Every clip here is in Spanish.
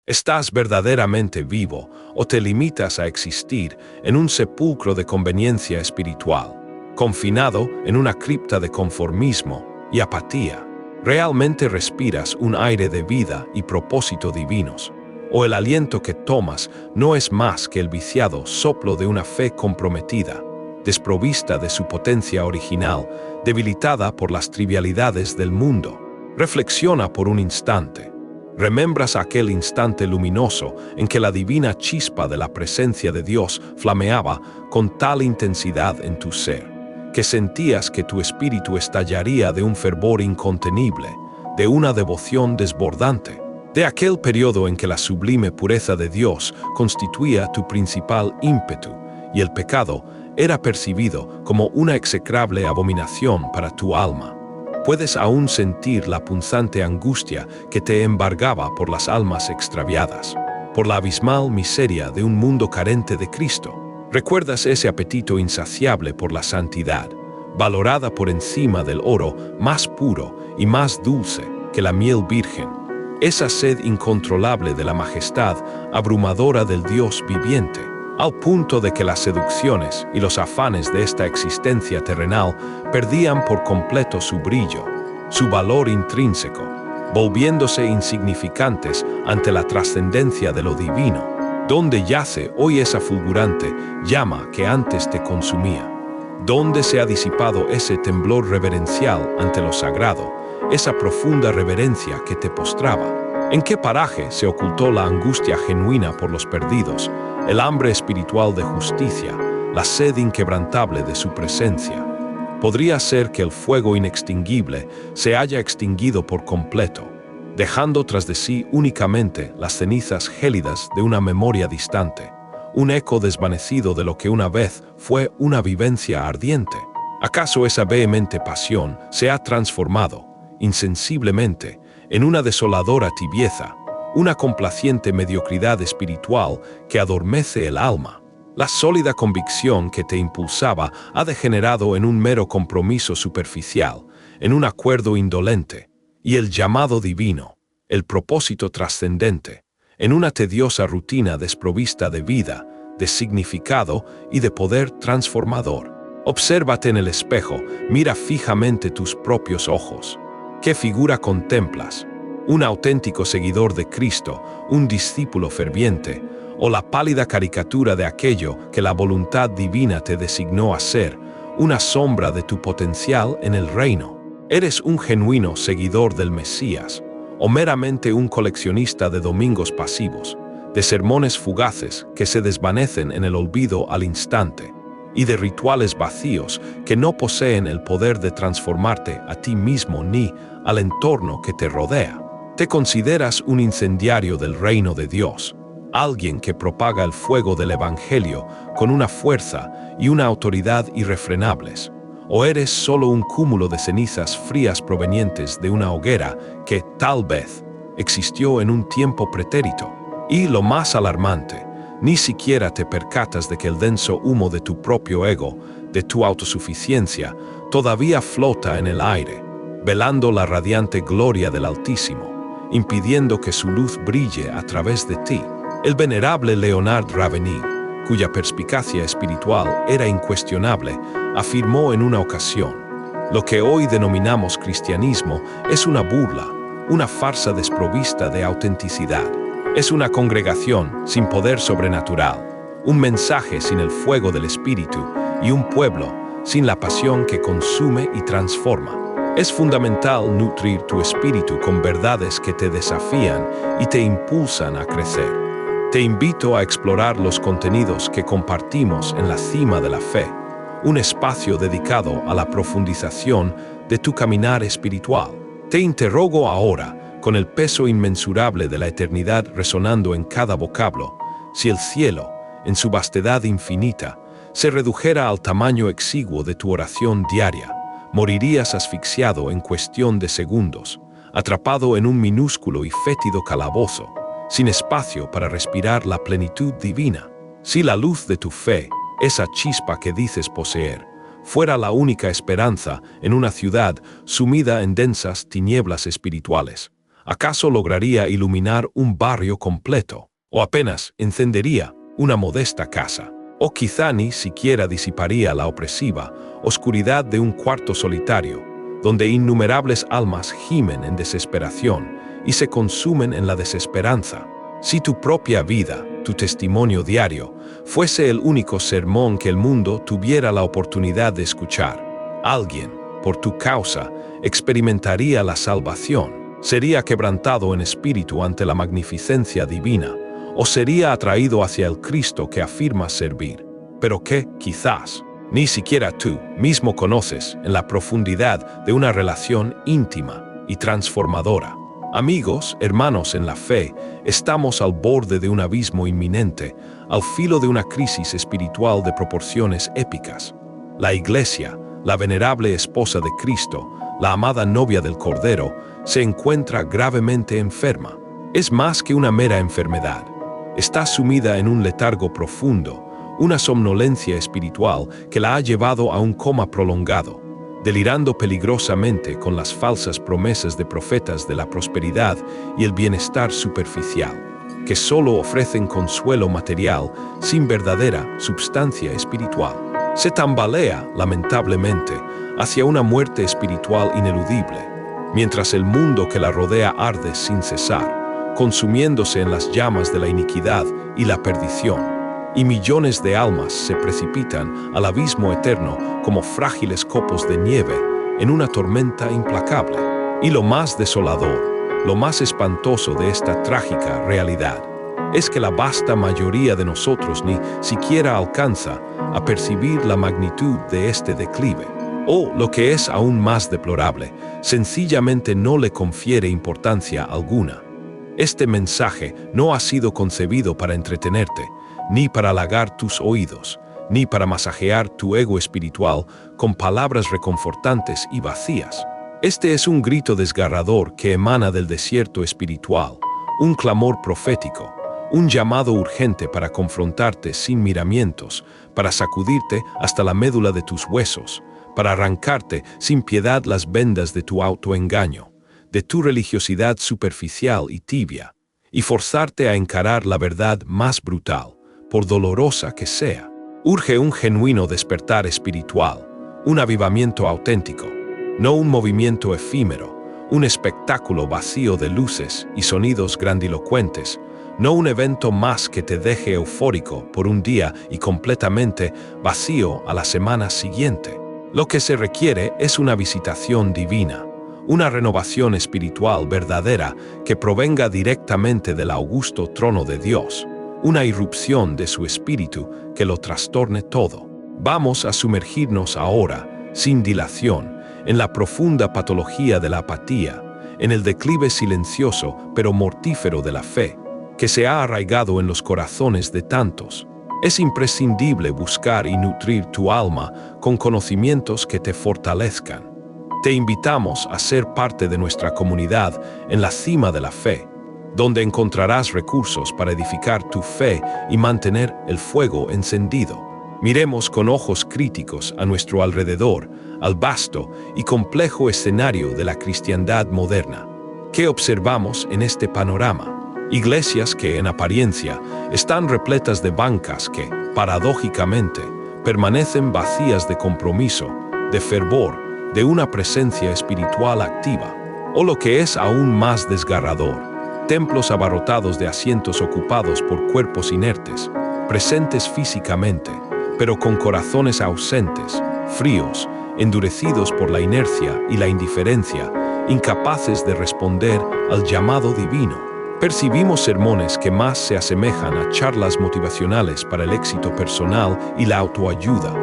¿Estás verdaderamente vivo o te limitas a existir en un sepulcro de conveniencia espiritual, confinado en una cripta de conformismo y apatía? ¿Realmente respiras un aire de vida y propósito divinos? ¿O el aliento que tomas no es más que el viciado soplo de una fe comprometida, desprovista de su potencia original, debilitada por las trivialidades del mundo? Reflexiona por un instante. ¿Remembras aquel instante luminoso en que la divina chispa de la presencia de Dios flameaba con tal intensidad en tu ser, que sentías que tu espíritu estallaría de un fervor incontenible, de una devoción desbordante? De aquel periodo en que la sublime pureza de Dios constituía tu principal ímpetu y el pecado era percibido como una execrable abominación para tu alma. Puedes aún sentir la punzante angustia que te embargaba por las almas extraviadas, por la abismal miseria de un mundo carente de Cristo. ¿Recuerdas ese apetito insaciable por la santidad, valorada por encima del oro más puro y más dulce que la miel virgen? Esa sed incontrolable de la majestad abrumadora del Dios viviente, al punto de que las seducciones y los afanes de esta existencia terrenal perdían por completo su brillo, su valor intrínseco, volviéndose insignificantes ante la trascendencia de lo divino. ¿Dónde yace hoy esa fulgurante llama que antes te consumía? ¿Dónde se ha disipado ese temblor reverencial ante lo sagrado, esa profunda reverencia que te postraba? ¿En qué paraje se ocultó la angustia genuina por los perdidos, el hambre espiritual de justicia, la sed inquebrantable de su presencia? Podría ser que el fuego inextinguible se haya extinguido por completo, dejando tras de sí únicamente las cenizas gélidas de una memoria distante, un eco desvanecido de lo que una vez fue una vivencia ardiente. ¿Acaso esa vehemente pasión se ha transformado, insensiblemente, en una desoladora tibieza, una complaciente mediocridad espiritual que adormece el alma? La sólida convicción que te impulsaba ha degenerado en un mero compromiso superficial, en un acuerdo indolente, y el llamado divino, el propósito trascendente, en una tediosa rutina desprovista de vida, de significado y de poder transformador. Obsérvate en el espejo, mira fijamente tus propios ojos. ¿Qué figura contemplas? ¿Un auténtico seguidor de Cristo, un discípulo ferviente, o la pálida caricatura de aquello que la voluntad divina te designó a ser, una sombra de tu potencial en el reino? ¿Eres un genuino seguidor del Mesías, o meramente un coleccionista de domingos pasivos, de sermones fugaces que se desvanecen en el olvido al instante, y de rituales vacíos que no poseen el poder de transformarte a ti mismo ni al entorno que te rodea? ¿Te consideras un incendiario del reino de Dios, alguien que propaga el fuego del Evangelio con una fuerza y una autoridad irrefrenables? ¿O eres solo un cúmulo de cenizas frías provenientes de una hoguera que, tal vez, existió en un tiempo pretérito? Y lo más alarmante, ni siquiera te percatas de que el denso humo de tu propio ego, de tu autosuficiencia, todavía flota en el aire, velando la radiante gloria del Altísimo, impidiendo que su luz brille a través de ti. El venerable Leonard Ravenel, cuya perspicacia espiritual era incuestionable, afirmó en una ocasión: lo que hoy denominamos cristianismo es una burla, una farsa desprovista de autenticidad. Es una congregación sin poder sobrenatural, un mensaje sin el fuego del Espíritu y un pueblo sin la pasión que consume y transforma. Es fundamental nutrir tu espíritu con verdades que te desafían y te impulsan a crecer. Te invito a explorar los contenidos que compartimos en la cima de la fe, un espacio dedicado a la profundización de tu caminar espiritual. Te interrogo ahora, con el peso inmensurable de la eternidad resonando en cada vocablo, si el cielo, en su vastedad infinita, se redujera al tamaño exiguo de tu oración diaria, morirías asfixiado en cuestión de segundos, atrapado en un minúsculo y fétido calabozo, sin espacio para respirar la plenitud divina. Si la luz de tu fe, esa chispa que dices poseer, fuera la única esperanza en una ciudad sumida en densas tinieblas espirituales, ¿Acaso lograría iluminar un barrio completo? ¿O apenas encendería una modesta casa? ¿O quizá ni siquiera disiparía la opresiva oscuridad de un cuarto solitario, donde innumerables almas gimen en desesperación y se consumen en la desesperanza? Si tu propia vida, tu testimonio diario, fuese el único sermón que el mundo tuviera la oportunidad de escuchar, alguien, por tu causa, experimentaría la salvación. Sería quebrantado en espíritu ante la magnificencia divina, o sería atraído hacia el Cristo que afirma servir, pero que, quizás, ni siquiera tú mismo conoces en la profundidad de una relación íntima y transformadora. Amigos, hermanos en la fe, estamos al borde de un abismo inminente, al filo de una crisis espiritual de proporciones épicas. La Iglesia, la venerable esposa de Cristo, la amada novia del Cordero, se encuentra gravemente enferma. Es más que una mera enfermedad. Está sumida en un letargo profundo, una somnolencia espiritual que la ha llevado a un coma prolongado, delirando peligrosamente con las falsas promesas de profetas de la prosperidad y el bienestar superficial, que solo ofrecen consuelo material sin verdadera substancia espiritual. Se tambalea, lamentablemente, hacia una muerte espiritual ineludible, mientras el mundo que la rodea arde sin cesar, consumiéndose en las llamas de la iniquidad y la perdición, y millones de almas se precipitan al abismo eterno como frágiles copos de nieve en una tormenta implacable. Y lo más desolador, lo más espantoso de esta trágica realidad, es que la vasta mayoría de nosotros ni siquiera alcanza a percibir la magnitud de este declive. O, lo que es aún más deplorable, sencillamente no le confiere importancia alguna. Este mensaje no ha sido concebido para entretenerte, ni para halagar tus oídos, ni para masajear tu ego espiritual con palabras reconfortantes y vacías. Este es un grito desgarrador que emana del desierto espiritual, un clamor profético, un llamado urgente para confrontarte sin miramientos, para sacudirte hasta la médula de tus huesos, para arrancarte sin piedad las vendas de tu autoengaño, de tu religiosidad superficial y tibia, y forzarte a encarar la verdad más brutal, por dolorosa que sea. Urge un genuino despertar espiritual, un avivamiento auténtico, no un movimiento efímero, un espectáculo vacío de luces y sonidos grandilocuentes, no un evento más que te deje eufórico por un día y completamente vacío a la semana siguiente. Lo que se requiere es una visitación divina, una renovación espiritual verdadera que provenga directamente del augusto trono de Dios, una irrupción de su espíritu que lo trastorne todo. Vamos a sumergirnos ahora, sin dilación, en la profunda patología de la apatía, en el declive silencioso pero mortífero de la fe, que se ha arraigado en los corazones de tantos. Es imprescindible buscar y nutrir tu alma con conocimientos que te fortalezcan. Te invitamos a ser parte de nuestra comunidad en la cima de la fe, donde encontrarás recursos para edificar tu fe y mantener el fuego encendido. Miremos con ojos críticos a nuestro alrededor, al vasto y complejo escenario de la cristiandad moderna. ¿Qué observamos en este panorama? Iglesias que, en apariencia, están repletas de bancas que, paradójicamente, permanecen vacías de compromiso, de fervor, de una presencia espiritual activa. O lo que es aún más desgarrador, templos abarrotados de asientos ocupados por cuerpos inertes, presentes físicamente, pero con corazones ausentes, fríos, endurecidos por la inercia y la indiferencia, incapaces de responder al llamado divino. Percibimos sermones que más se asemejan a charlas motivacionales para el éxito personal y la autoayuda,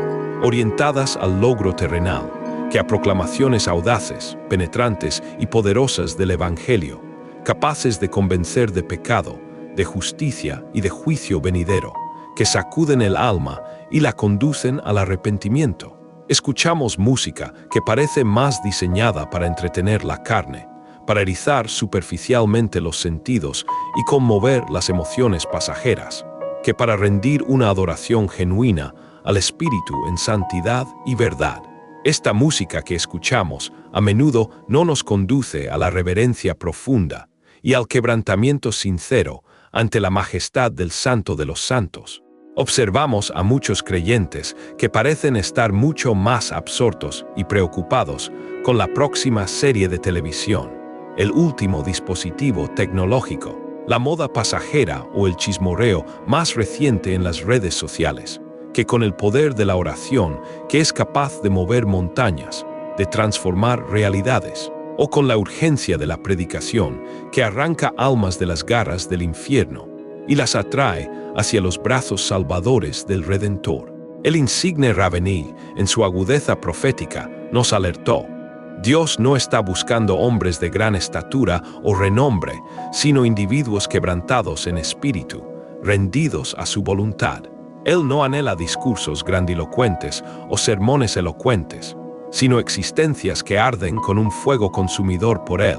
orientadas al logro terrenal, que a proclamaciones audaces, penetrantes y poderosas del Evangelio, capaces de convencer de pecado, de justicia y de juicio venidero, que sacuden el alma y la conducen al arrepentimiento. Escuchamos música que parece más diseñada para entretener la carne, para erizar superficialmente los sentidos y conmover las emociones pasajeras, que para rendir una adoración genuina al Espíritu en santidad y verdad. Esta música que escuchamos a menudo no nos conduce a la reverencia profunda y al quebrantamiento sincero ante la majestad del Santo de los Santos. Observamos a muchos creyentes que parecen estar mucho más absortos y preocupados con la próxima serie de televisión, el último dispositivo tecnológico, la moda pasajera o el chismorreo más reciente en las redes sociales, que con el poder de la oración que es capaz de mover montañas, de transformar realidades, o con la urgencia de la predicación que arranca almas de las garras del infierno y las atrae hacia los brazos salvadores del Redentor. El insigne Ravenel, en su agudeza profética, nos alertó: Dios no está buscando hombres de gran estatura o renombre, sino individuos quebrantados en espíritu, rendidos a su voluntad. Él no anhela discursos grandilocuentes o sermones elocuentes, sino existencias que arden con un fuego consumidor por Él,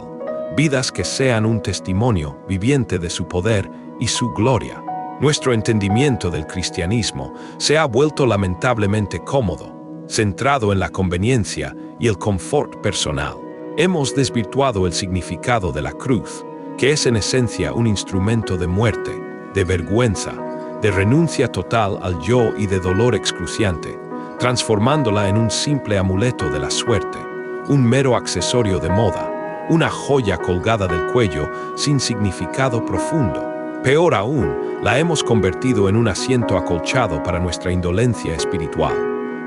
vidas que sean un testimonio viviente de su poder y su gloria. Nuestro entendimiento del cristianismo se ha vuelto lamentablemente cómodo, centrado en la conveniencia y el confort personal. Hemos desvirtuado el significado de la cruz, que es en esencia un instrumento de muerte, de vergüenza, de renuncia total al yo y de dolor excruciante, transformándola en un simple amuleto de la suerte, un mero accesorio de moda, una joya colgada del cuello sin significado profundo. Peor aún, la hemos convertido en un asiento acolchado para nuestra indolencia espiritual,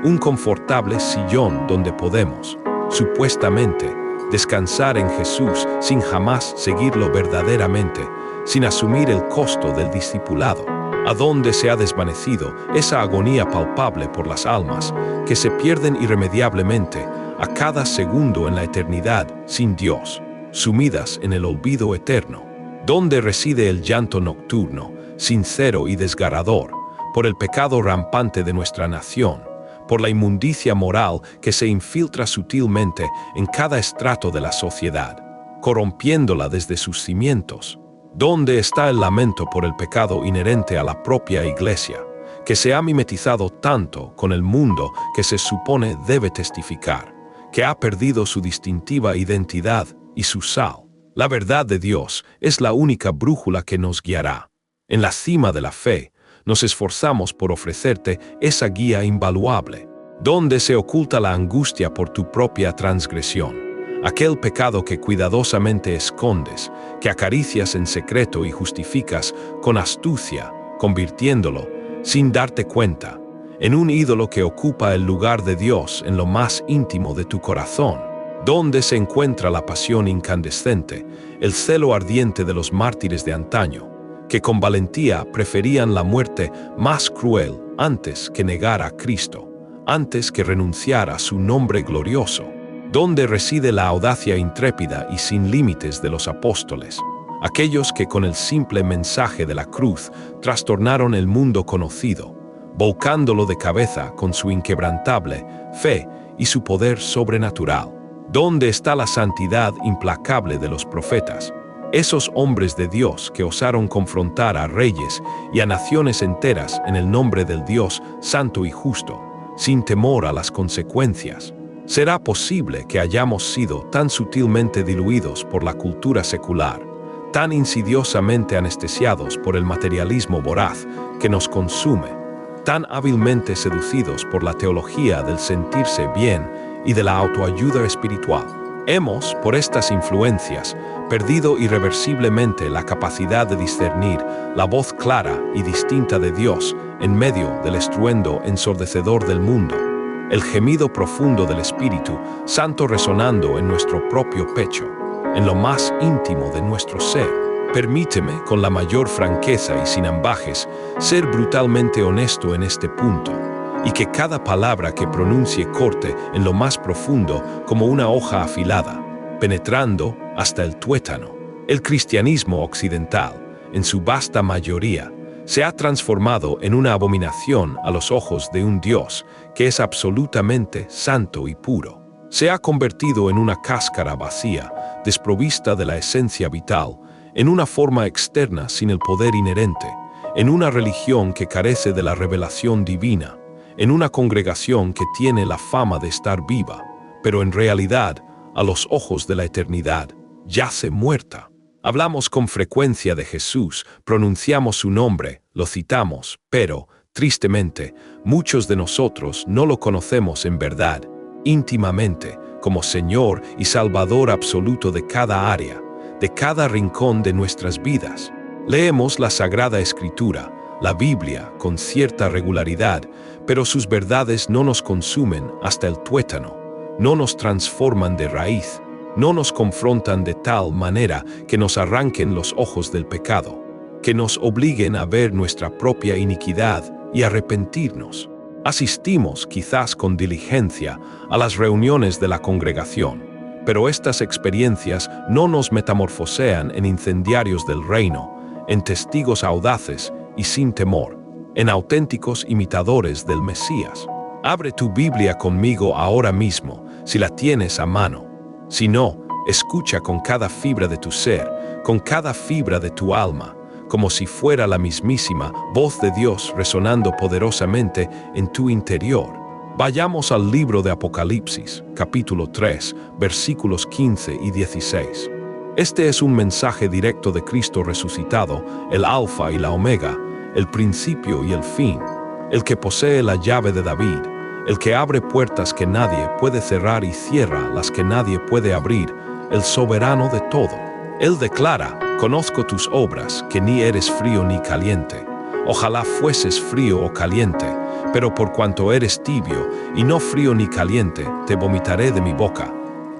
un confortable sillón donde podemos, supuestamente, descansar en Jesús sin jamás seguirlo verdaderamente, sin asumir el costo del discipulado. ¿A dónde se ha desvanecido esa agonía palpable por las almas que se pierden irremediablemente a cada segundo en la eternidad sin Dios, sumidas en el olvido eterno? ¿Dónde reside el llanto nocturno, sincero y desgarrador, por el pecado rampante de nuestra nación, por la inmundicia moral que se infiltra sutilmente en cada estrato de la sociedad, corrompiéndola desde sus cimientos? ¿Dónde está el lamento por el pecado inherente a la propia Iglesia, que se ha mimetizado tanto con el mundo que se supone debe testificar, que ha perdido su distintiva identidad y su sal? La verdad de Dios es la única brújula que nos guiará. En la cima de la fe, nos esforzamos por ofrecerte esa guía invaluable. ¿Dónde se oculta la angustia por tu propia transgresión? Aquel pecado que cuidadosamente escondes, que acaricias en secreto y justificas con astucia, convirtiéndolo, sin darte cuenta, en un ídolo que ocupa el lugar de Dios en lo más íntimo de tu corazón. ¿Dónde se encuentra la pasión incandescente, el celo ardiente de los mártires de antaño, que con valentía preferían la muerte más cruel antes que negar a Cristo, antes que renunciar a su nombre glorioso? ¿Dónde reside la audacia intrépida y sin límites de los apóstoles, aquellos que con el simple mensaje de la cruz trastornaron el mundo conocido, volcándolo de cabeza con su inquebrantable fe y su poder sobrenatural? ¿Dónde está la santidad implacable de los profetas, esos hombres de Dios que osaron confrontar a reyes y a naciones enteras en el nombre del Dios santo y justo, sin temor a las consecuencias? ¿Será posible que hayamos sido tan sutilmente diluidos por la cultura secular, tan insidiosamente anestesiados por el materialismo voraz que nos consume, tan hábilmente seducidos por la teología del sentirse bien y de la autoayuda espiritual? Hemos, por estas influencias, perdido irreversiblemente la capacidad de discernir la voz clara y distinta de Dios en medio del estruendo ensordecedor del mundo, el gemido profundo del Espíritu Santo resonando en nuestro propio pecho, en lo más íntimo de nuestro ser. Permíteme, con la mayor franqueza y sin ambajes, ser brutalmente honesto en este punto, y que cada palabra que pronuncie corte en lo más profundo como una hoja afilada, penetrando hasta el tuétano. El cristianismo occidental, en su vasta mayoría, se ha transformado en una abominación a los ojos de un Dios que es absolutamente santo y puro. Se ha convertido en una cáscara vacía, desprovista de la esencia vital, en una forma externa sin el poder inherente, en una religión que carece de la revelación divina, en una congregación que tiene la fama de estar viva, pero en realidad a los ojos de la eternidad, yace muerta. Hablamos con frecuencia de Jesús, pronunciamos su nombre, lo citamos, pero, tristemente, muchos de nosotros no lo conocemos en verdad, íntimamente, como Señor y Salvador absoluto de cada área, de cada rincón de nuestras vidas. Leemos la Sagrada Escritura, la Biblia, con cierta regularidad, pero sus verdades no nos consumen hasta el tuétano, no nos transforman de raíz, no nos confrontan de tal manera que nos arranquen los ojos del pecado, que nos obliguen a ver nuestra propia iniquidad y arrepentirnos. Asistimos, quizás con diligencia, a las reuniones de la congregación, pero estas experiencias no nos metamorfosean en incendiarios del reino, en testigos audaces y sin temor, en auténticos imitadores del Mesías. Abre tu Biblia conmigo ahora mismo, si la tienes a mano. Si no, escucha con cada fibra de tu ser, con cada fibra de tu alma, como si fuera la mismísima voz de Dios resonando poderosamente en tu interior. Vayamos al libro de Apocalipsis, capítulo 3, versículos 15 y 16. Este es un mensaje directo de Cristo resucitado, el Alfa y la Omega, el principio y el fin, el que posee la llave de David, el que abre puertas que nadie puede cerrar y cierra las que nadie puede abrir, el soberano de todo. Él declara: conozco tus obras, que ni eres frío ni caliente. Ojalá fueses frío o caliente, pero por cuanto eres tibio y no frío ni caliente, te vomitaré de mi boca.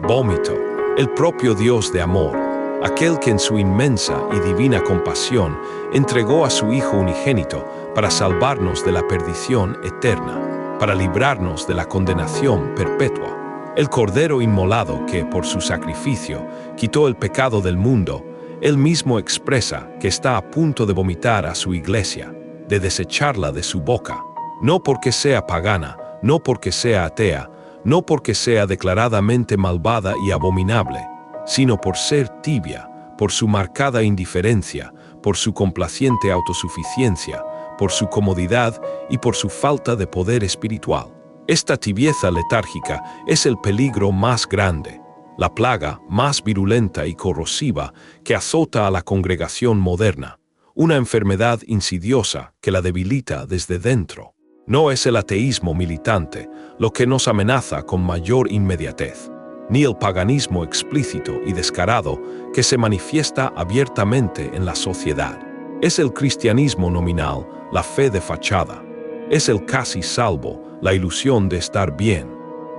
Vómito. El propio Dios de amor, aquel que en su inmensa y divina compasión entregó a su Hijo unigénito para salvarnos de la perdición eterna, para librarnos de la condenación perpetua. El Cordero inmolado que, por su sacrificio, quitó el pecado del mundo, él mismo expresa que está a punto de vomitar a su iglesia, de desecharla de su boca, no porque sea pagana, no porque sea atea, no porque sea declaradamente malvada y abominable, sino por ser tibia, por su marcada indiferencia, por su complaciente autosuficiencia, por su comodidad y por su falta de poder espiritual. Esta tibieza letárgica es el peligro más grande, la plaga más virulenta y corrosiva que azota a la congregación moderna, una enfermedad insidiosa que la debilita desde dentro. No es el ateísmo militante lo que nos amenaza con mayor inmediatez, ni el paganismo explícito y descarado que se manifiesta abiertamente en la sociedad. Es el cristianismo nominal, la fe de fachada. Es el casi salvo, la ilusión de estar bien.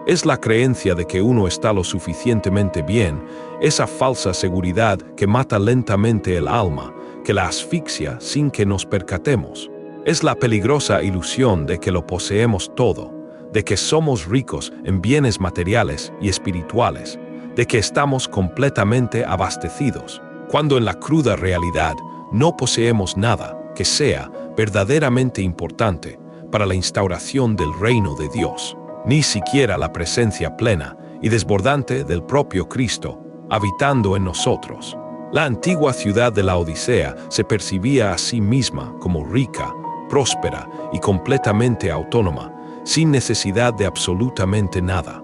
Es la creencia de que uno está lo suficientemente bien, esa falsa seguridad que mata lentamente el alma, que la asfixia sin que nos percatemos. Es la peligrosa ilusión de que lo poseemos todo, de que somos ricos en bienes materiales y espirituales, de que estamos completamente abastecidos, cuando en la cruda realidad no poseemos nada que sea verdaderamente importante para la instauración del reino de Dios, ni siquiera la presencia plena y desbordante del propio Cristo habitando en nosotros. La antigua ciudad de la Odisea se percibía a sí misma como rica, próspera y completamente autónoma, sin necesidad de absolutamente nada.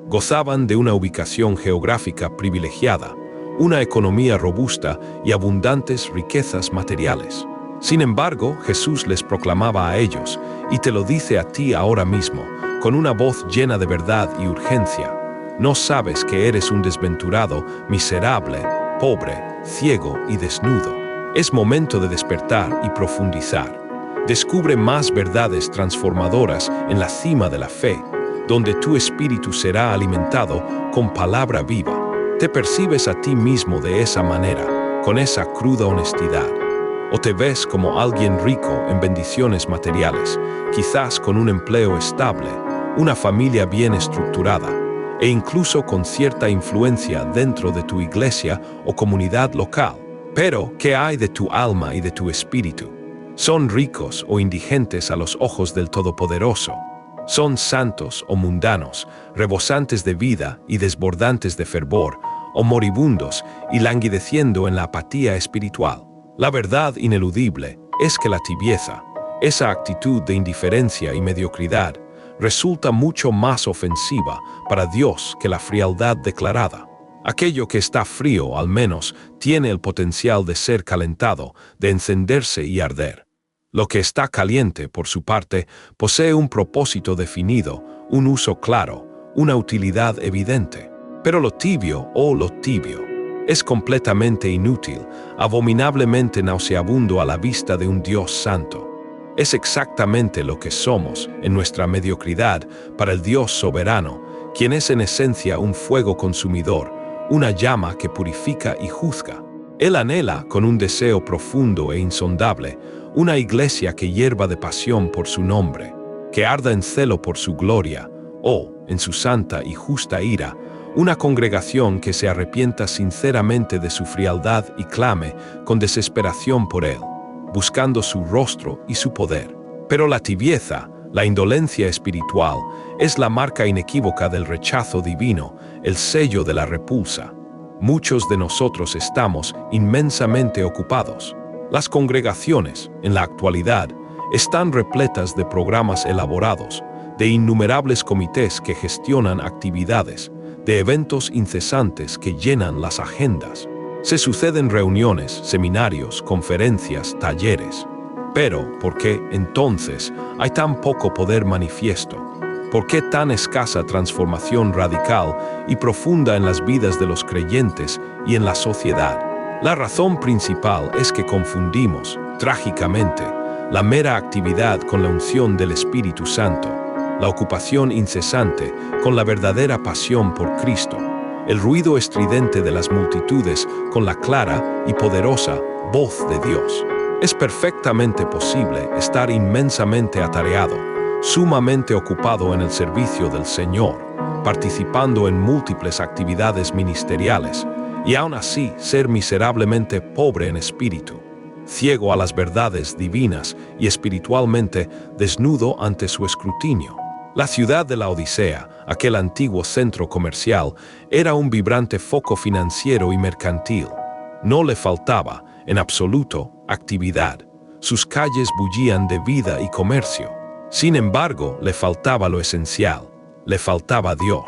Gozaban de una ubicación geográfica privilegiada, una economía robusta y abundantes riquezas materiales. Sin embargo, Jesús les proclamaba a ellos, y te lo dice a ti ahora mismo, con una voz llena de verdad y urgencia: ¿no sabes que eres un desventurado, miserable, pobre, ciego y desnudo? Es momento de despertar y profundizar. Descubre más verdades transformadoras en la cima de la fe, donde tu espíritu será alimentado con palabra viva. ¿Te percibes a ti mismo de esa manera, con esa cruda honestidad? ¿O te ves como alguien rico en bendiciones materiales, quizás con un empleo estable, una familia bien estructurada, e incluso con cierta influencia dentro de tu iglesia o comunidad local? Pero, ¿qué hay de tu alma y de tu espíritu? ¿Son ricos o indigentes a los ojos del Todopoderoso? ¿Son santos o mundanos, rebosantes de vida y desbordantes de fervor, o moribundos y languideciendo en la apatía espiritual? La verdad ineludible es que la tibieza, esa actitud de indiferencia y mediocridad, resulta mucho más ofensiva para Dios que la frialdad declarada. Aquello que está frío, al menos, tiene el potencial de ser calentado, de encenderse y arder. Lo que está caliente, por su parte, posee un propósito definido, un uso claro, una utilidad evidente. Pero lo tibio, es completamente inútil, abominablemente nauseabundo a la vista de un Dios santo. Es exactamente lo que somos, en nuestra mediocridad, para el Dios soberano, quien es en esencia un fuego consumidor, una llama que purifica y juzga. Él anhela, con un deseo profundo e insondable, una iglesia que hierva de pasión por su nombre, que arda en celo por su gloria, o, en su santa y justa ira, una congregación que se arrepienta sinceramente de su frialdad y clame con desesperación por Él, buscando su rostro y su poder. Pero la tibieza, la indolencia espiritual, es la marca inequívoca del rechazo divino, el sello de la repulsa. Muchos de nosotros estamos inmensamente ocupados. Las congregaciones, en la actualidad, están repletas de programas elaborados, de innumerables comités que gestionan actividades, de eventos incesantes que llenan las agendas. Se suceden reuniones, seminarios, conferencias, talleres. Pero, ¿por qué, entonces, hay tan poco poder manifiesto? ¿Por qué tan escasa transformación radical y profunda en las vidas de los creyentes y en la sociedad? La razón principal es que confundimos, trágicamente, la mera actividad con la unción del Espíritu Santo, la ocupación incesante con la verdadera pasión por Cristo, el ruido estridente de las multitudes con la clara y poderosa voz de Dios. Es perfectamente posible estar inmensamente atareado, sumamente ocupado en el servicio del Señor, participando en múltiples actividades ministeriales, y aún así ser miserablemente pobre en espíritu, ciego a las verdades divinas y espiritualmente desnudo ante su escrutinio. La ciudad de la Odisea, aquel antiguo centro comercial, era un vibrante foco financiero y mercantil. No le faltaba, en absoluto, actividad. Sus calles bullían de vida y comercio. Sin embargo, le faltaba lo esencial. Le faltaba Dios.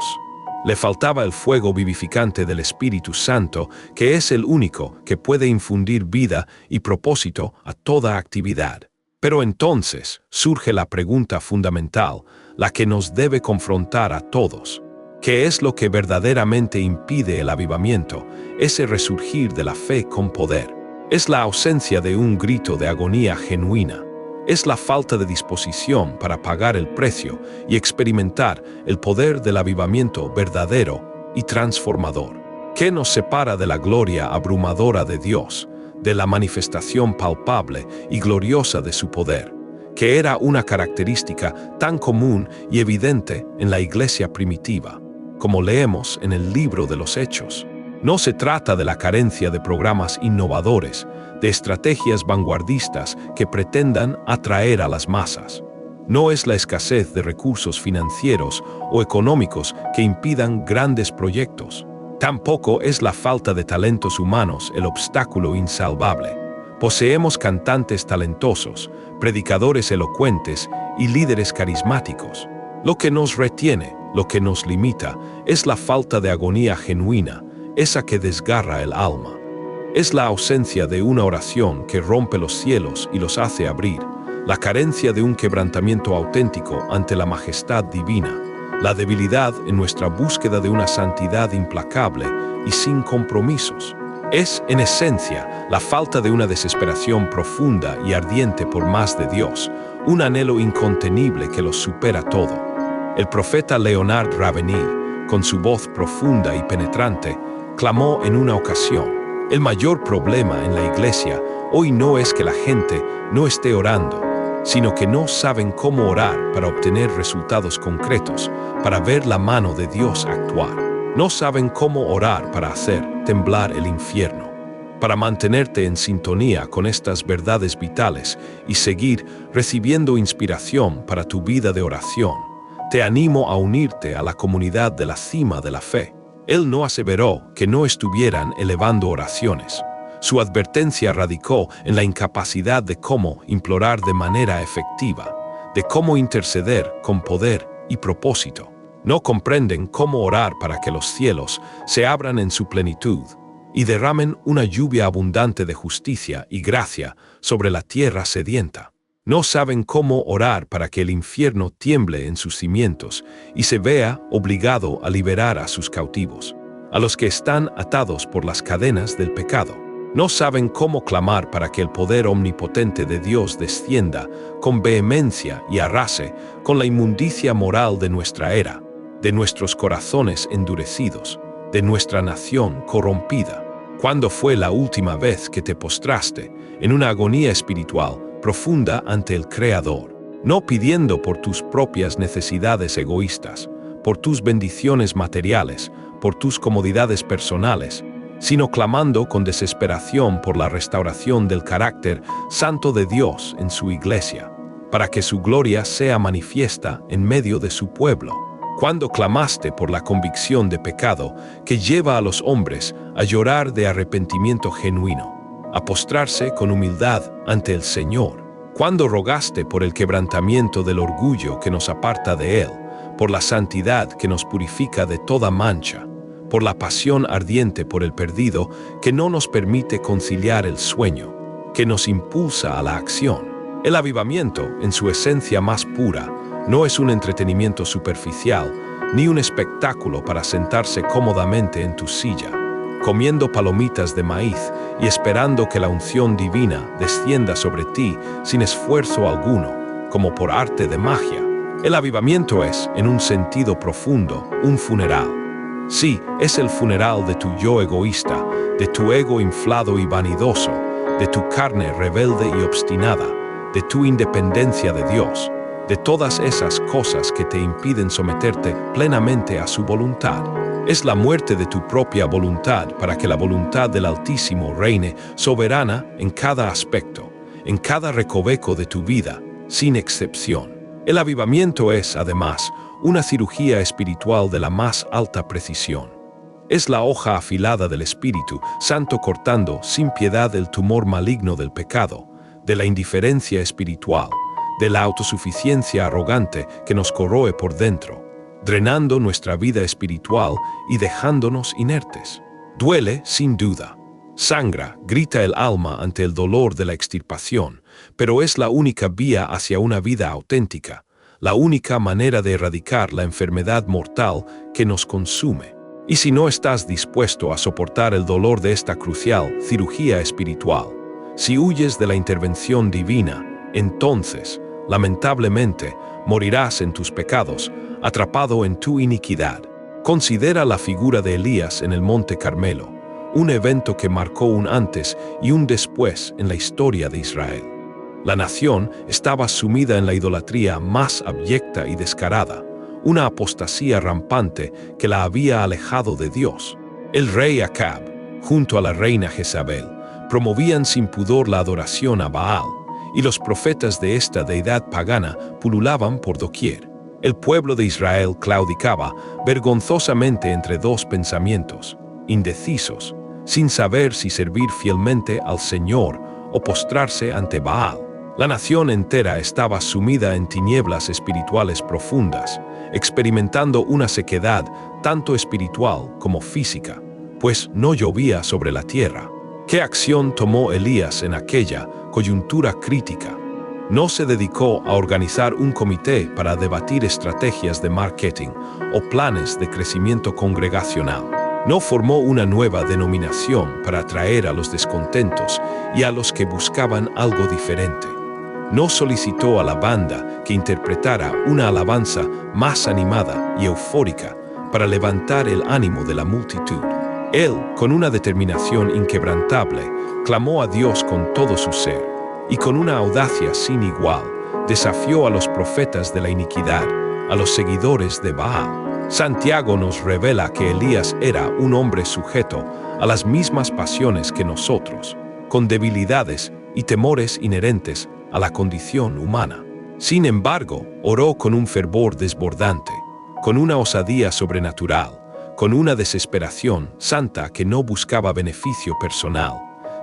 Le faltaba el fuego vivificante del Espíritu Santo, que es el único que puede infundir vida y propósito a toda actividad. Pero entonces surge la pregunta fundamental, la que nos debe confrontar a todos. ¿Qué es lo que verdaderamente impide el avivamiento, ese resurgir de la fe con poder? Es la ausencia de un grito de agonía genuina. Es la falta de disposición para pagar el precio y experimentar el poder del avivamiento verdadero y transformador. ¿Qué nos separa de la gloria abrumadora de Dios, de la manifestación palpable y gloriosa de su poder, que era una característica tan común y evidente en la iglesia primitiva, como leemos en el libro de los Hechos? No se trata de la carencia de programas innovadores, de estrategias vanguardistas que pretendan atraer a las masas. No es la escasez de recursos financieros o económicos que impidan grandes proyectos. Tampoco es la falta de talentos humanos el obstáculo insalvable. Poseemos cantantes talentosos, predicadores elocuentes y líderes carismáticos. Lo que nos retiene, lo que nos limita, es la falta de agonía genuina, esa que desgarra el alma. Es la ausencia de una oración que rompe los cielos y los hace abrir, la carencia de un quebrantamiento auténtico ante la majestad divina, la debilidad en nuestra búsqueda de una santidad implacable y sin compromisos. Es, en esencia, la falta de una desesperación profunda y ardiente por más de Dios, un anhelo incontenible que lo supera todo. El profeta Leonard Ravenhill, con su voz profunda y penetrante, clamó en una ocasión: el mayor problema en la iglesia hoy no es que la gente no esté orando, sino que no saben cómo orar para obtener resultados concretos, para ver la mano de Dios actuar. No saben cómo orar para hacer temblar el infierno, para mantenerte en sintonía con estas verdades vitales y seguir recibiendo inspiración para tu vida de oración. Te animo a unirte a la comunidad de la cima de la fe. Él no aseveró que no estuvieran elevando oraciones. Su advertencia radicó en la incapacidad de cómo implorar de manera efectiva, de cómo interceder con poder y propósito. No comprenden cómo orar para que los cielos se abran en su plenitud y derramen una lluvia abundante de justicia y gracia sobre la tierra sedienta. No saben cómo orar para que el infierno tiemble en sus cimientos y se vea obligado a liberar a sus cautivos, a los que están atados por las cadenas del pecado. No saben cómo clamar para que el poder omnipotente de Dios descienda con vehemencia y arrase con la inmundicia moral de nuestra era, de nuestros corazones endurecidos, de nuestra nación corrompida. ¿Cuándo fue la última vez que te postraste en una agonía espiritual profunda ante el Creador, no pidiendo por tus propias necesidades egoístas, por tus bendiciones materiales, por tus comodidades personales, sino clamando con desesperación por la restauración del carácter santo de Dios en su iglesia, para que su gloria sea manifiesta en medio de su pueblo? Cuando clamaste por la convicción de pecado que lleva a los hombres a llorar de arrepentimiento genuino, a postrarse con humildad ante el Señor, cuando rogaste por el quebrantamiento del orgullo que nos aparta de Él, por la santidad que nos purifica de toda mancha, por la pasión ardiente por el perdido que no nos permite conciliar el sueño, que nos impulsa a la acción. El avivamiento, en su esencia más pura, no es un entretenimiento superficial, ni un espectáculo para sentarse cómodamente en tu silla, comiendo palomitas de maíz y esperando que la unción divina descienda sobre ti sin esfuerzo alguno, como por arte de magia. El avivamiento es, en un sentido profundo, un funeral. Sí, es el funeral de tu yo egoísta, de tu ego inflado y vanidoso, de tu carne rebelde y obstinada, de tu independencia de Dios, de todas esas cosas que te impiden someterte plenamente a su voluntad. Es la muerte de tu propia voluntad para que la voluntad del Altísimo reine soberana en cada aspecto, en cada recoveco de tu vida, sin excepción. El avivamiento es, además, una cirugía espiritual de la más alta precisión. Es la hoja afilada del Espíritu Santo cortando sin piedad el tumor maligno del pecado, de la indiferencia espiritual, de la autosuficiencia arrogante que nos corroe por dentro, drenando nuestra vida espiritual y dejándonos inertes. Duele, sin duda. Sangra, grita el alma ante el dolor de la extirpación, pero es la única vía hacia una vida auténtica, la única manera de erradicar la enfermedad mortal que nos consume. Y si no estás dispuesto a soportar el dolor de esta crucial cirugía espiritual, si huyes de la intervención divina, entonces, lamentablemente, morirás en tus pecados, atrapado en tu iniquidad. Considera la figura de Elías en el Monte Carmelo, un evento que marcó un antes y un después en la historia de Israel. La nación estaba sumida en la idolatría más abyecta y descarada, una apostasía rampante que la había alejado de Dios. El rey Acab, junto a la reina Jezabel, promovían sin pudor la adoración a Baal, y los profetas de esta deidad pagana pululaban por doquier. El pueblo de Israel claudicaba vergonzosamente entre dos pensamientos, indecisos, sin saber si servir fielmente al Señor o postrarse ante Baal. La nación entera estaba sumida en tinieblas espirituales profundas, experimentando una sequedad tanto espiritual como física, pues no llovía sobre la tierra. ¿Qué acción tomó Elías en aquella coyuntura crítica? No se dedicó a organizar un comité para debatir estrategias de marketing o planes de crecimiento congregacional. No formó una nueva denominación para atraer a los descontentos y a los que buscaban algo diferente. No solicitó a la banda que interpretara una alabanza más animada y eufórica para levantar el ánimo de la multitud. Él, con una determinación inquebrantable, clamó a Dios con todo su ser, y con una audacia sin igual, desafió a los profetas de la iniquidad, a los seguidores de Baal. Santiago nos revela que Elías era un hombre sujeto a las mismas pasiones que nosotros, con debilidades y temores inherentes a la condición humana. Sin embargo, oró con un fervor desbordante, con una osadía sobrenatural, con una desesperación santa que no buscaba beneficio personal,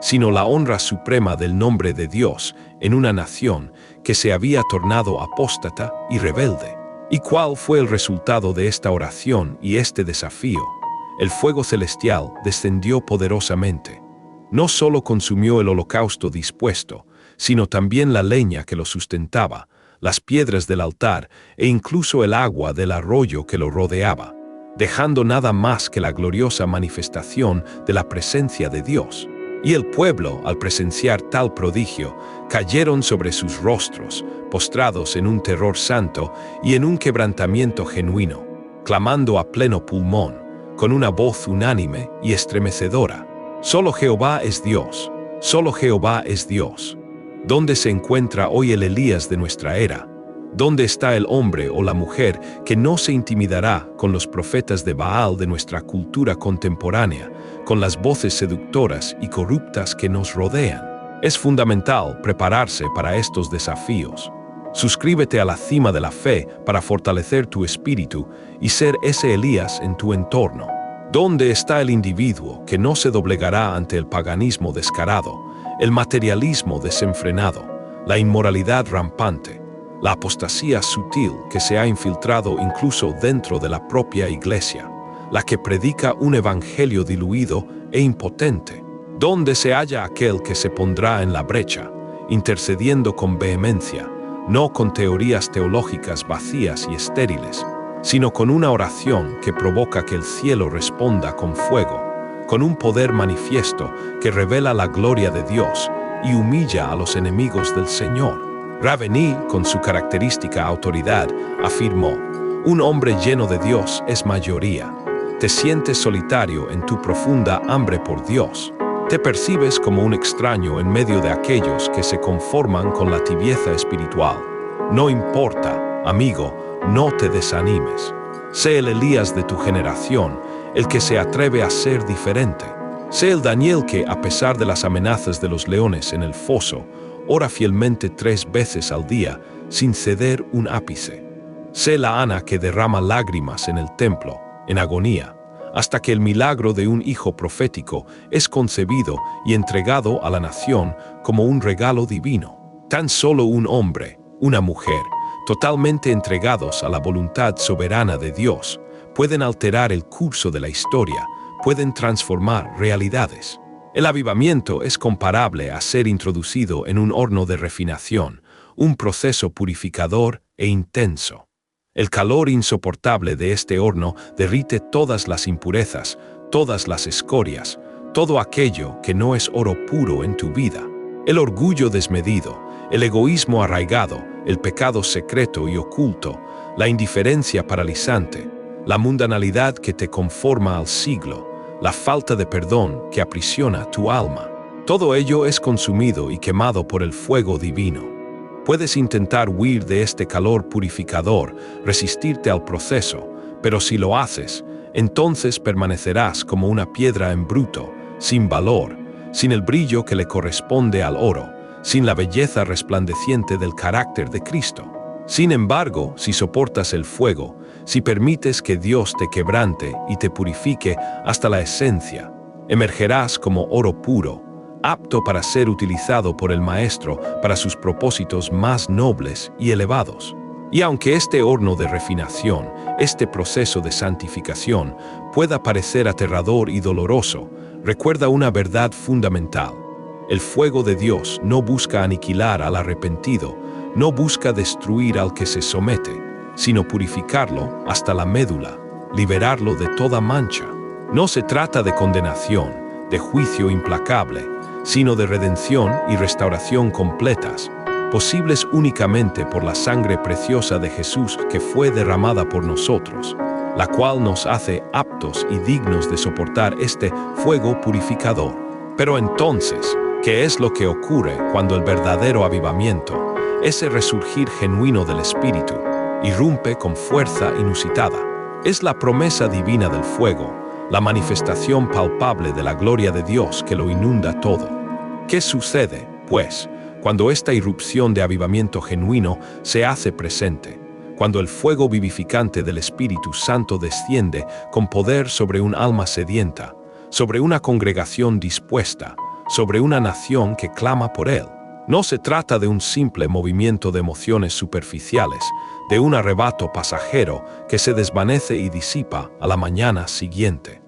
sino la honra suprema del nombre de Dios en una nación que se había tornado apóstata y rebelde. ¿Y cuál fue el resultado de esta oración y este desafío? El fuego celestial descendió poderosamente. No solo consumió el holocausto dispuesto, sino también la leña que lo sustentaba, las piedras del altar e incluso el agua del arroyo que lo rodeaba, dejando nada más que la gloriosa manifestación de la presencia de Dios. Y el pueblo, al presenciar tal prodigio, cayeron sobre sus rostros, postrados en un terror santo y en un quebrantamiento genuino, clamando a pleno pulmón, con una voz unánime y estremecedora: «Solo Jehová es Dios, solo Jehová es Dios». ¿Dónde se encuentra hoy el Elías de nuestra era? ¿Dónde está el hombre o la mujer que no se intimidará con los profetas de Baal de nuestra cultura contemporánea, con las voces seductoras y corruptas que nos rodean? Es fundamental prepararse para estos desafíos. Suscríbete a la cima de la fe para fortalecer tu espíritu y ser ese Elías en tu entorno. ¿Dónde está el individuo que no se doblegará ante el paganismo descarado, el materialismo desenfrenado, la inmoralidad rampante, la apostasía sutil que se ha infiltrado incluso dentro de la propia iglesia, la que predica un evangelio diluido e impotente? ¿Dónde se halla aquel que se pondrá en la brecha, intercediendo con vehemencia, no con teorías teológicas vacías y estériles, sino con una oración que provoca que el cielo responda con fuego, con un poder manifiesto que revela la gloria de Dios y humilla a los enemigos del Señor? Raveni, con su característica autoridad, afirmó: «Un hombre lleno de Dios es mayoría». Te sientes solitario en tu profunda hambre por Dios. Te percibes como un extraño en medio de aquellos que se conforman con la tibieza espiritual. No importa, amigo, no te desanimes. Sé el Elías de tu generación, el que se atreve a ser diferente. Sé el Daniel que, a pesar de las amenazas de los leones en el foso, ora fielmente 3 veces al día, sin ceder un ápice. Sé la Ana que derrama lágrimas en el templo, en agonía, hasta que el milagro de un hijo profético es concebido y entregado a la nación como un regalo divino. Tan solo un hombre, una mujer, totalmente entregados a la voluntad soberana de Dios, pueden alterar el curso de la historia, pueden transformar realidades. El avivamiento es comparable a ser introducido en un horno de refinación, un proceso purificador e intenso. El calor insoportable de este horno derrite todas las impurezas, todas las escorias, todo aquello que no es oro puro en tu vida. El orgullo desmedido, el egoísmo arraigado, el pecado secreto y oculto, la indiferencia paralizante, la mundanalidad que te conforma al siglo, la falta de perdón que aprisiona tu alma. Todo ello es consumido y quemado por el fuego divino. Puedes intentar huir de este calor purificador, resistirte al proceso, pero si lo haces, entonces permanecerás como una piedra en bruto, sin valor, sin el brillo que le corresponde al oro, sin la belleza resplandeciente del carácter de Cristo. Sin embargo, si soportas el fuego, si permites que Dios te quebrante y te purifique hasta la esencia, emergerás como oro puro, apto para ser utilizado por el Maestro para sus propósitos más nobles y elevados. Y aunque este horno de refinación, este proceso de santificación, pueda parecer aterrador y doloroso, recuerda una verdad fundamental. El fuego de Dios no busca aniquilar al arrepentido, no busca destruir al que se somete, sino purificarlo hasta la médula, liberarlo de toda mancha. No se trata de condenación, de juicio implacable, sino de redención y restauración completas, posibles únicamente por la sangre preciosa de Jesús que fue derramada por nosotros, la cual nos hace aptos y dignos de soportar este fuego purificador. Pero entonces, ¿qué es lo que ocurre cuando el verdadero avivamiento, ese resurgir genuino del Espíritu, irrumpe con fuerza inusitada? Es la promesa divina del fuego, la manifestación palpable de la gloria de Dios que lo inunda todo. ¿Qué sucede, pues, cuando esta irrupción de avivamiento genuino se hace presente? Cuando el fuego vivificante del Espíritu Santo desciende con poder sobre un alma sedienta, sobre una congregación dispuesta, sobre una nación que clama por Él. No se trata de un simple movimiento de emociones superficiales, de un arrebato pasajero que se desvanece y disipa a la mañana siguiente.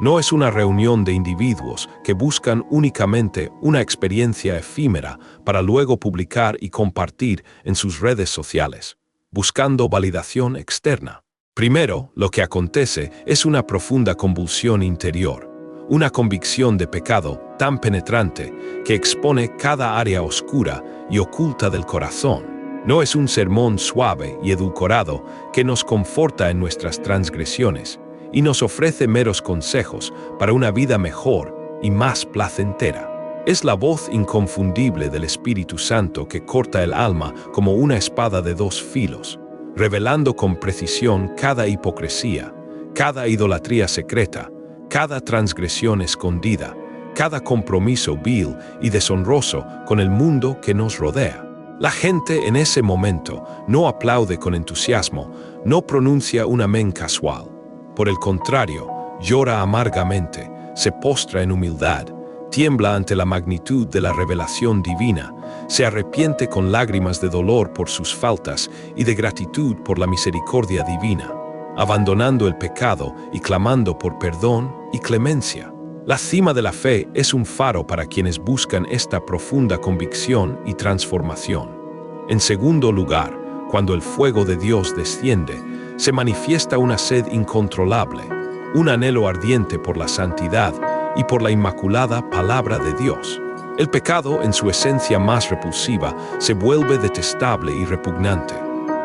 No es una reunión de individuos que buscan únicamente una experiencia efímera para luego publicar y compartir en sus redes sociales, buscando validación externa. Primero, lo que acontece es una profunda convulsión interior, una convicción de pecado tan penetrante que expone cada área oscura y oculta del corazón. No es un sermón suave y edulcorado que nos conforta en nuestras transgresiones y nos ofrece meros consejos para una vida mejor y más placentera. Es la voz inconfundible del Espíritu Santo que corta el alma como una espada de dos filos, revelando con precisión cada hipocresía, cada idolatría secreta, cada transgresión escondida, cada compromiso vil y deshonroso con el mundo que nos rodea. La gente en ese momento no aplaude con entusiasmo, no pronuncia un amén casual. Por el contrario, llora amargamente, se postra en humildad, tiembla ante la magnitud de la revelación divina, se arrepiente con lágrimas de dolor por sus faltas y de gratitud por la misericordia divina, abandonando el pecado y clamando por perdón y clemencia. La cima de la fe es un faro para quienes buscan esta profunda convicción y transformación. En segundo lugar, cuando el fuego de Dios desciende, se manifiesta una sed incontrolable, un anhelo ardiente por la santidad y por la inmaculada palabra de Dios. El pecado, en su esencia más repulsiva, se vuelve detestable y repugnante.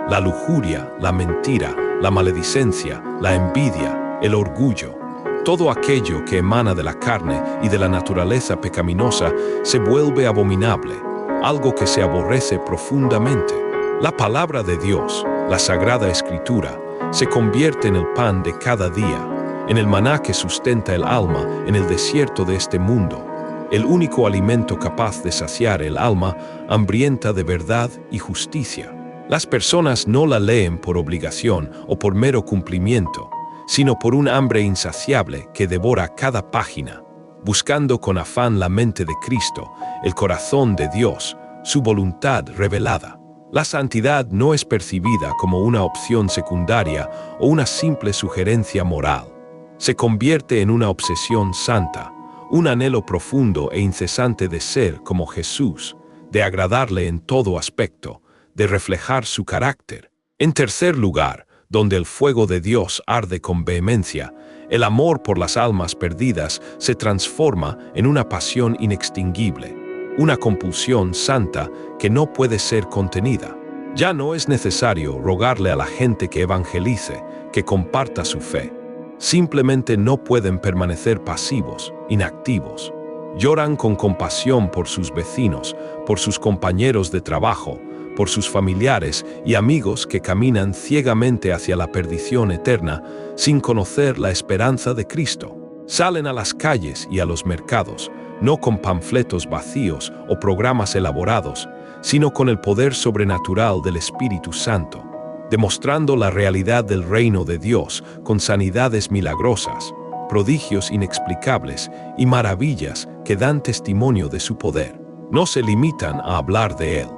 La lujuria, la mentira, la maledicencia, la envidia, el orgullo, todo aquello que emana de la carne y de la naturaleza pecaminosa se vuelve abominable, algo que se aborrece profundamente. La palabra de Dios, la Sagrada Escritura, se convierte en el pan de cada día, en el maná que sustenta el alma en el desierto de este mundo, el único alimento capaz de saciar el alma hambrienta de verdad y justicia. Las personas no la leen por obligación o por mero cumplimiento, sino por un hambre insaciable que devora cada página, buscando con afán la mente de Cristo, el corazón de Dios, su voluntad revelada. La santidad no es percibida como una opción secundaria o una simple sugerencia moral. Se convierte en una obsesión santa, un anhelo profundo e incesante de ser como Jesús, de agradarle en todo aspecto, de reflejar su carácter. En tercer lugar, donde el fuego de Dios arde con vehemencia, el amor por las almas perdidas se transforma en una pasión inextinguible, una compulsión santa que no puede ser contenida. Ya no es necesario rogarle a la gente que evangelice, que comparta su fe. Simplemente no pueden permanecer pasivos, inactivos. Lloran con compasión por sus vecinos, por sus compañeros de trabajo, por sus familiares y amigos que caminan ciegamente hacia la perdición eterna sin conocer la esperanza de Cristo. Salen a las calles y a los mercados, no con panfletos vacíos o programas elaborados, sino con el poder sobrenatural del Espíritu Santo, demostrando la realidad del reino de Dios con sanidades milagrosas, prodigios inexplicables y maravillas que dan testimonio de su poder. No se limitan a hablar de él.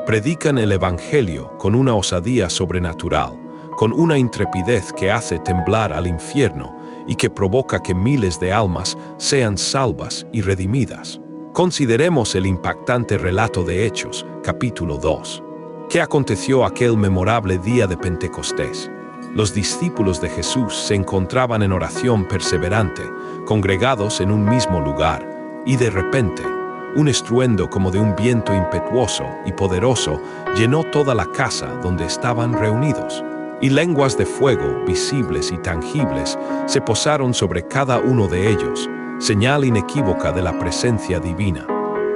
Predican el Evangelio con una osadía sobrenatural, con una intrepidez que hace temblar al infierno y que provoca que miles de almas sean salvas y redimidas. Consideremos el impactante relato de Hechos, capítulo 2. ¿Qué aconteció aquel memorable día de Pentecostés? Los discípulos de Jesús se encontraban en oración perseverante, congregados en un mismo lugar, y de repente, un estruendo como de un viento impetuoso y poderoso llenó toda la casa donde estaban reunidos, y lenguas de fuego, visibles y tangibles, se posaron sobre cada uno de ellos, señal inequívoca de la presencia divina.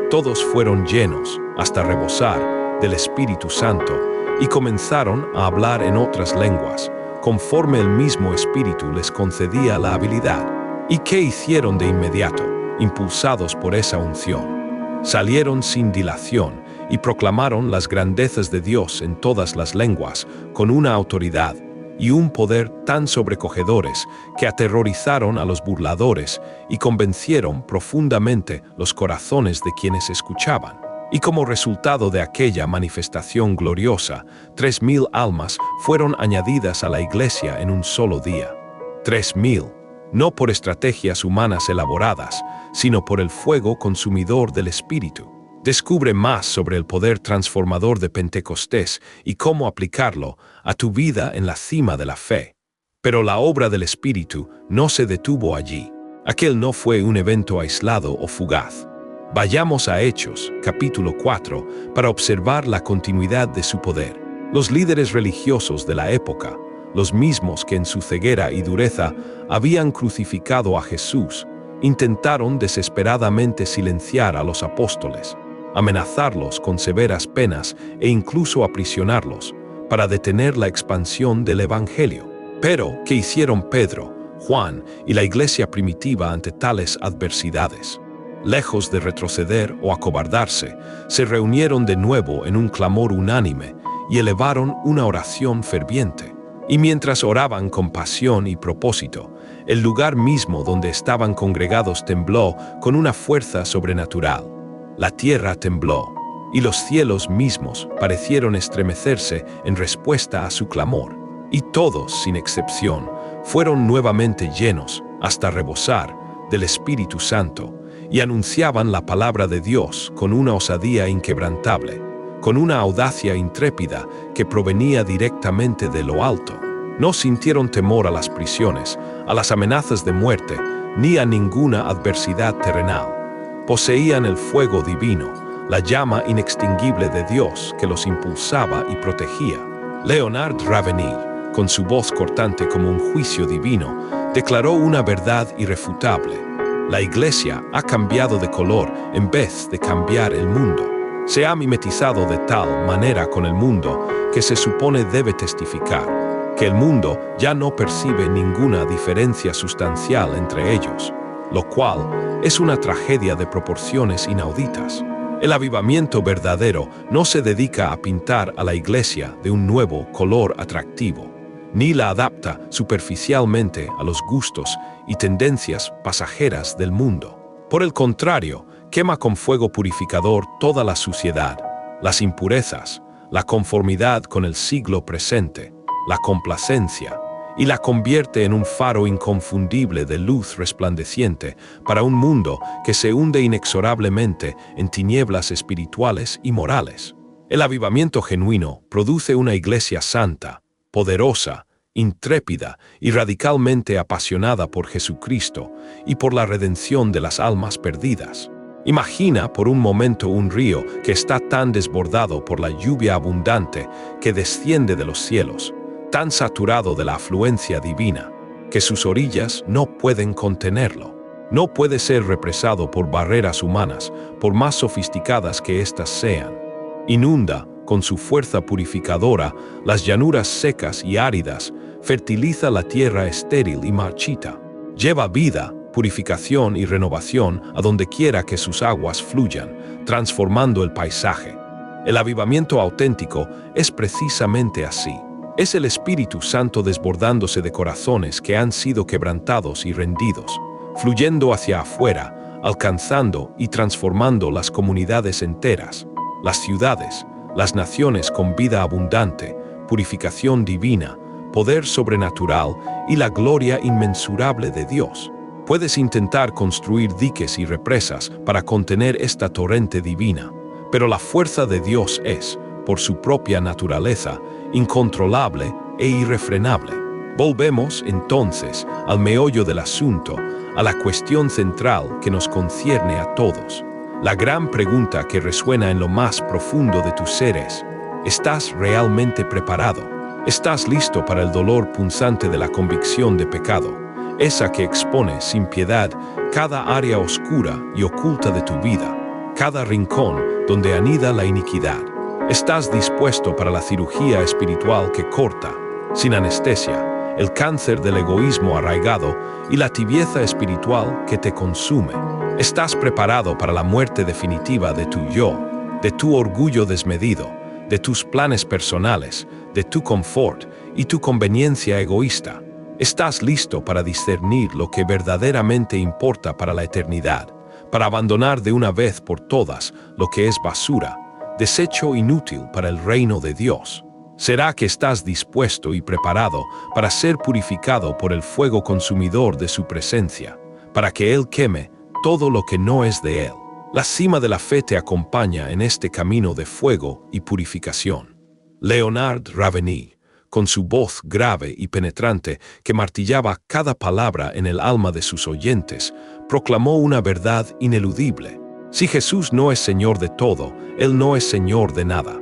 Todos fueron llenos, hasta rebosar, del Espíritu Santo, y comenzaron a hablar en otras lenguas, conforme el mismo Espíritu les concedía la habilidad. ¿Y qué hicieron de inmediato, impulsados por esa unción? Salieron sin dilación y proclamaron las grandezas de Dios en todas las lenguas, con una autoridad y un poder tan sobrecogedores que aterrorizaron a los burladores y convencieron profundamente los corazones de quienes escuchaban. Y como resultado de aquella manifestación gloriosa, 3,000 almas fueron añadidas a la iglesia en un solo día. 3,000, no por estrategias humanas elaboradas, sino por el fuego consumidor del Espíritu. Descubre más sobre el poder transformador de Pentecostés y cómo aplicarlo a tu vida en la cima de la fe. Pero la obra del Espíritu no se detuvo allí. Aquel no fue un evento aislado o fugaz. Vayamos a Hechos, capítulo 4, para observar la continuidad de su poder. Los líderes religiosos de la época, los mismos que en su ceguera y dureza habían crucificado a Jesús, intentaron desesperadamente silenciar a los apóstoles, amenazarlos con severas penas e incluso aprisionarlos, para detener la expansión del Evangelio. Pero, ¿qué hicieron Pedro, Juan y la iglesia primitiva ante tales adversidades? Lejos de retroceder o acobardarse, se reunieron de nuevo en un clamor unánime y elevaron una oración ferviente. Y mientras oraban con pasión y propósito, el lugar mismo donde estaban congregados tembló con una fuerza sobrenatural. La tierra tembló, y los cielos mismos parecieron estremecerse en respuesta a su clamor. Y todos, sin excepción, fueron nuevamente llenos, hasta rebosar, del Espíritu Santo, y anunciaban la palabra de Dios con una osadía inquebrantable, con una audacia intrépida que provenía directamente de lo alto. No sintieron temor a las prisiones, a las amenazas de muerte, ni a ninguna adversidad terrenal. Poseían el fuego divino, la llama inextinguible de Dios que los impulsaba y protegía. Leonard Ravenhill, con su voz cortante como un juicio divino, declaró una verdad irrefutable. La iglesia ha cambiado de color en vez de cambiar el mundo. Se ha mimetizado de tal manera con el mundo que se supone debe testificar que el mundo ya no percibe ninguna diferencia sustancial entre ellos, lo cual es una tragedia de proporciones inauditas. El avivamiento verdadero no se dedica a pintar a la iglesia de un nuevo color atractivo, ni la adapta superficialmente a los gustos y tendencias pasajeras del mundo. Por el contrario, quema con fuego purificador toda la suciedad, las impurezas, la conformidad con el siglo presente, la complacencia, y la convierte en un faro inconfundible de luz resplandeciente para un mundo que se hunde inexorablemente en tinieblas espirituales y morales. El avivamiento genuino produce una iglesia santa, poderosa, intrépida y radicalmente apasionada por Jesucristo y por la redención de las almas perdidas. Imagina por un momento un río que está tan desbordado por la lluvia abundante que desciende de los cielos, tan saturado de la afluencia divina, que sus orillas no pueden contenerlo. No puede ser represado por barreras humanas, por más sofisticadas que éstas sean. Inunda, con su fuerza purificadora, las llanuras secas y áridas, fertiliza la tierra estéril y marchita. Lleva vida, purificación y renovación a donde quiera que sus aguas fluyan, transformando el paisaje. El avivamiento auténtico es precisamente así. Es el Espíritu Santo desbordándose de corazones que han sido quebrantados y rendidos, fluyendo hacia afuera, alcanzando y transformando las comunidades enteras, las ciudades, las naciones con vida abundante, purificación divina, poder sobrenatural y la gloria inmensurable de Dios. Puedes intentar construir diques y represas para contener esta torrente divina, pero la fuerza de Dios es, por su propia naturaleza, incontrolable e irrefrenable. Volvemos, entonces, al meollo del asunto, a la cuestión central que nos concierne a todos. La gran pregunta que resuena en lo más profundo de tu ser es: ¿estás realmente preparado? ¿Estás listo para el dolor punzante de la convicción de pecado, esa que expone sin piedad cada área oscura y oculta de tu vida, cada rincón donde anida la iniquidad? ¿Estás dispuesto para la cirugía espiritual que corta, sin anestesia, el cáncer del egoísmo arraigado y la tibieza espiritual que te consume? ¿Estás preparado para la muerte definitiva de tu yo, de tu orgullo desmedido, de tus planes personales, de tu confort y tu conveniencia egoísta? ¿Estás listo para discernir lo que verdaderamente importa para la eternidad, para abandonar de una vez por todas lo que es basura, desecho inútil para el reino de Dios. ¿Será que estás dispuesto y preparado para ser purificado por el fuego consumidor de su presencia, para que Él queme todo lo que no es de Él? La cima de la fe te acompaña en este camino de fuego y purificación. Leonard Ravenny, con su voz grave y penetrante que martillaba cada palabra en el alma de sus oyentes, proclamó una verdad ineludible. Si Jesús no es Señor de todo, Él no es Señor de nada.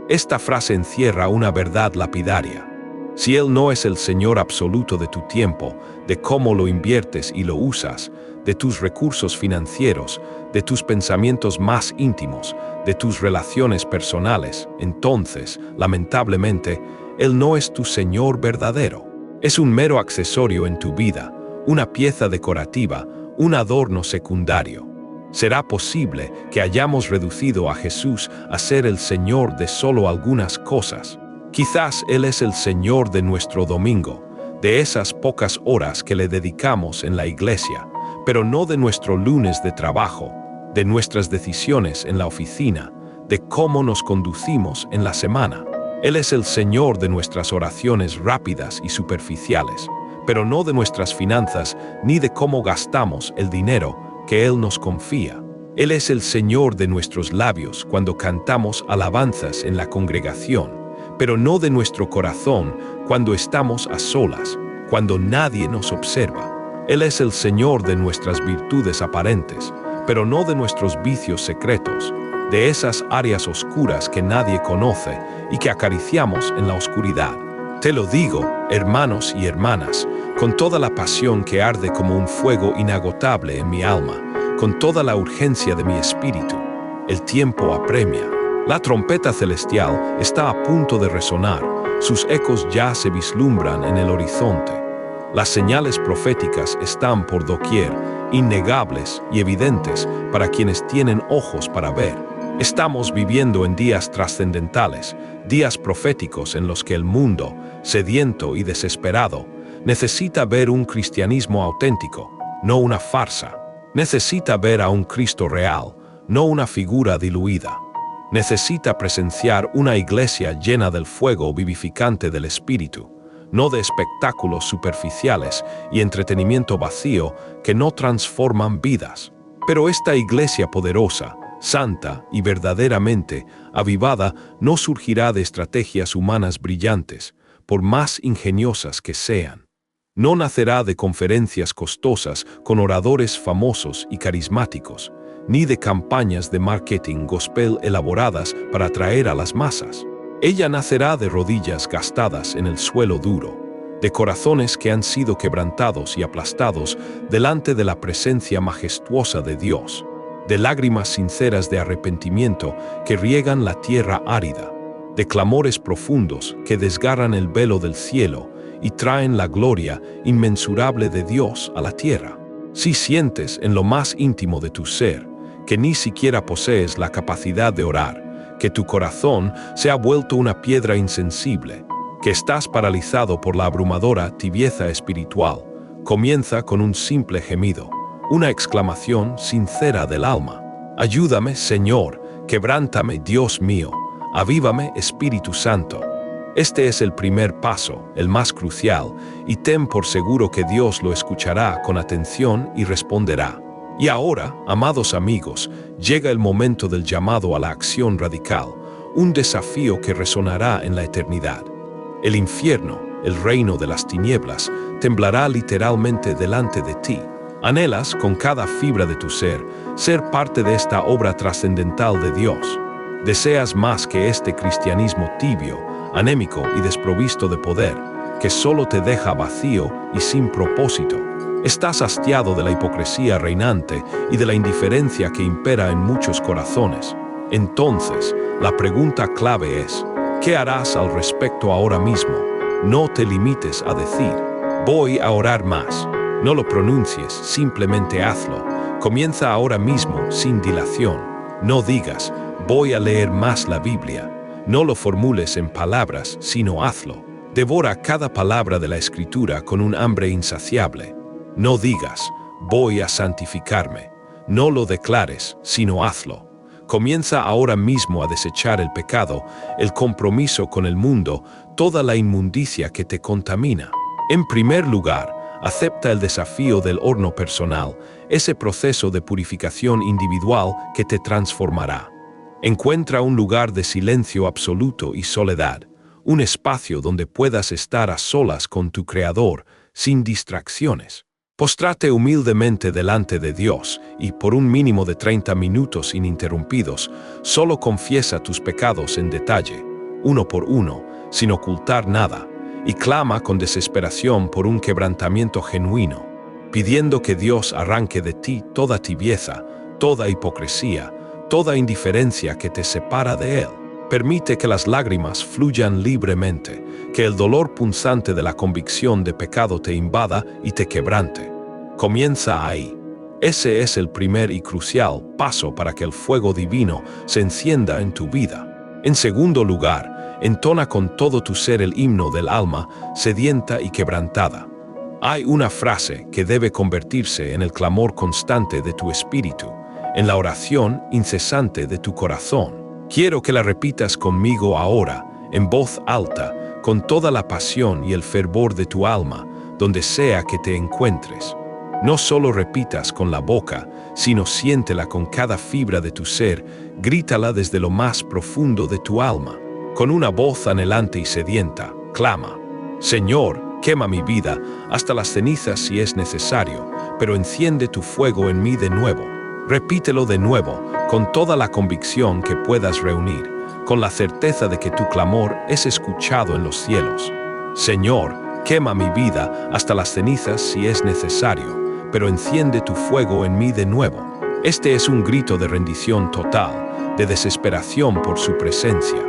Esta frase encierra una verdad lapidaria. Si Él no es el Señor absoluto de tu tiempo, de cómo lo inviertes y lo usas, de tus recursos financieros, de tus pensamientos más íntimos, de tus relaciones personales, entonces, lamentablemente, Él no es tu Señor verdadero. Es un mero accesorio en tu vida, una pieza decorativa, un adorno secundario. ¿Será posible que hayamos reducido a Jesús a ser el Señor de solo algunas cosas? Quizás Él es el Señor de nuestro domingo, de esas pocas horas que le dedicamos en la iglesia, pero no de nuestro lunes de trabajo, de nuestras decisiones en la oficina, de cómo nos conducimos en la semana. Él es el Señor de nuestras oraciones rápidas y superficiales, pero no de nuestras finanzas ni de cómo gastamos el dinero que Él nos confía. Él es el Señor de nuestros labios cuando cantamos alabanzas en la congregación, pero no de nuestro corazón cuando estamos a solas, cuando nadie nos observa. Él es el Señor de nuestras virtudes aparentes, pero no de nuestros vicios secretos, de esas áreas oscuras que nadie conoce y que acariciamos en la oscuridad. Te lo digo, hermanos y hermanas, con toda la pasión que arde como un fuego inagotable en mi alma, con toda la urgencia de mi espíritu. El tiempo apremia. La trompeta celestial está a punto de resonar, sus ecos ya se vislumbran en el horizonte. Las señales proféticas están por doquier, innegables y evidentes para quienes tienen ojos para ver. Estamos viviendo en días trascendentales, días proféticos en los que el mundo, sediento y desesperado, necesita ver un cristianismo auténtico, no una farsa. Necesita ver a un Cristo real, no una figura diluida. Necesita presenciar una iglesia llena del fuego vivificante del Espíritu, no de espectáculos superficiales y entretenimiento vacío que no transforman vidas. Pero esta iglesia poderosa, santa y verdaderamente avivada no surgirá de estrategias humanas brillantes, por más ingeniosas que sean. No nacerá de conferencias costosas con oradores famosos y carismáticos, ni de campañas de marketing gospel elaboradas para atraer a las masas. Ella nacerá de rodillas gastadas en el suelo duro, de corazones que han sido quebrantados y aplastados delante de la presencia majestuosa de Dios, de lágrimas sinceras de arrepentimiento que riegan la tierra árida, de clamores profundos que desgarran el velo del cielo y traen la gloria inmensurable de Dios a la tierra. Si sientes en lo más íntimo de tu ser que ni siquiera posees la capacidad de orar, que tu corazón se ha vuelto una piedra insensible, que estás paralizado por la abrumadora tibieza espiritual, comienza con un simple gemido, una exclamación sincera del alma. Ayúdame, Señor, quebrántame, Dios mío, avívame, Espíritu Santo. Este es el primer paso, el más crucial, y ten por seguro que Dios lo escuchará con atención y responderá. Y ahora, amados amigos, llega el momento del llamado a la acción radical, un desafío que resonará en la eternidad. El infierno, el reino de las tinieblas, temblará literalmente delante de ti. Anhelas con cada fibra de tu ser parte de esta obra trascendental de Dios. Deseas más que este cristianismo tibio, anémico y desprovisto de poder, que solo te deja vacío y sin propósito. Estás hastiado de la hipocresía reinante y de la indiferencia que impera en muchos corazones. Entonces, la pregunta clave es, ¿qué harás al respecto ahora mismo? No te limites a decir, voy a orar más. No lo pronuncies, simplemente hazlo. Comienza ahora mismo, sin dilación. No digas, voy a leer más la Biblia. No lo formules en palabras, sino hazlo. Devora cada palabra de la Escritura con un hambre insaciable. No digas, voy a santificarme. No lo declares, sino hazlo. Comienza ahora mismo a desechar el pecado, el compromiso con el mundo, toda la inmundicia que te contamina. En primer lugar, acepta el desafío del horno personal, ese proceso de purificación individual que te transformará. Encuentra un lugar de silencio absoluto y soledad, un espacio donde puedas estar a solas con tu Creador, sin distracciones. Póstrate humildemente delante de Dios y, por un mínimo de 30 minutos ininterrumpidos, solo confiesa tus pecados en detalle, uno por uno, sin ocultar nada, y clama con desesperación por un quebrantamiento genuino, pidiendo que Dios arranque de ti toda tibieza, toda hipocresía, toda indiferencia que te separa de Él. Permite que las lágrimas fluyan libremente, que el dolor punzante de la convicción de pecado te invada y te quebrante. Comienza ahí. Ese es el primer y crucial paso para que el fuego divino se encienda en tu vida. En segundo lugar, entona con todo tu ser el himno del alma sedienta y quebrantada. Hay una frase que debe convertirse en el clamor constante de tu espíritu, en la oración incesante de tu corazón. Quiero que la repitas conmigo ahora, en voz alta, con toda la pasión y el fervor de tu alma, donde sea que te encuentres. No solo repitas con la boca, sino siéntela con cada fibra de tu ser, grítala desde lo más profundo de tu alma. Con una voz anhelante y sedienta, clama: Señor, quema mi vida hasta las cenizas si es necesario, pero enciende tu fuego en mí de nuevo. Repítelo de nuevo, con toda la convicción que puedas reunir, con la certeza de que tu clamor es escuchado en los cielos. Señor, quema mi vida hasta las cenizas si es necesario, pero enciende tu fuego en mí de nuevo. Este es un grito de rendición total, de desesperación por su presencia.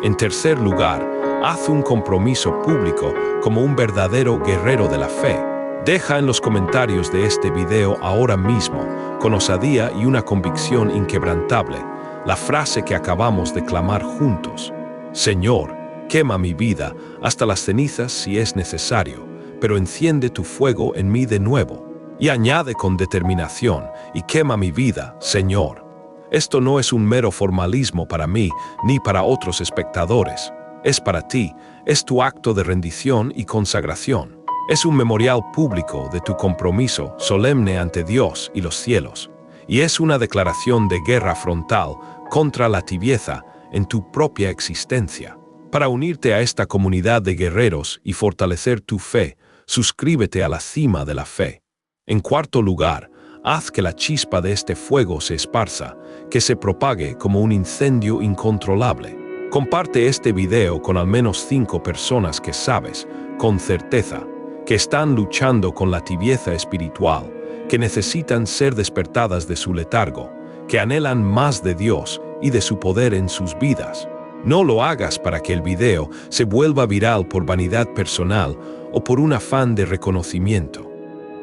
En tercer lugar, haz un compromiso público como un verdadero guerrero de la fe. Deja en los comentarios de este video ahora mismo, con osadía y una convicción inquebrantable, la frase que acabamos de clamar juntos: Señor, quema mi vida hasta las cenizas si es necesario, pero enciende tu fuego en mí de nuevo. Y añade con determinación: y quema mi vida, Señor. Esto no es un mero formalismo para mí ni para otros espectadores. Es para ti, es tu acto de rendición y consagración. Es un memorial público de tu compromiso solemne ante Dios y los cielos, y es una declaración de guerra frontal contra la tibieza en tu propia existencia. Para unirte a esta comunidad de guerreros y fortalecer tu fe, suscríbete a la cima de la fe. En cuarto lugar, haz que la chispa de este fuego se esparza, que se propague como un incendio incontrolable. Comparte este video con al menos 5 personas que sabes, con certeza, que están luchando con la tibieza espiritual, que necesitan ser despertadas de su letargo, que anhelan más de Dios y de su poder en sus vidas. No lo hagas para que el video se vuelva viral por vanidad personal o por un afán de reconocimiento.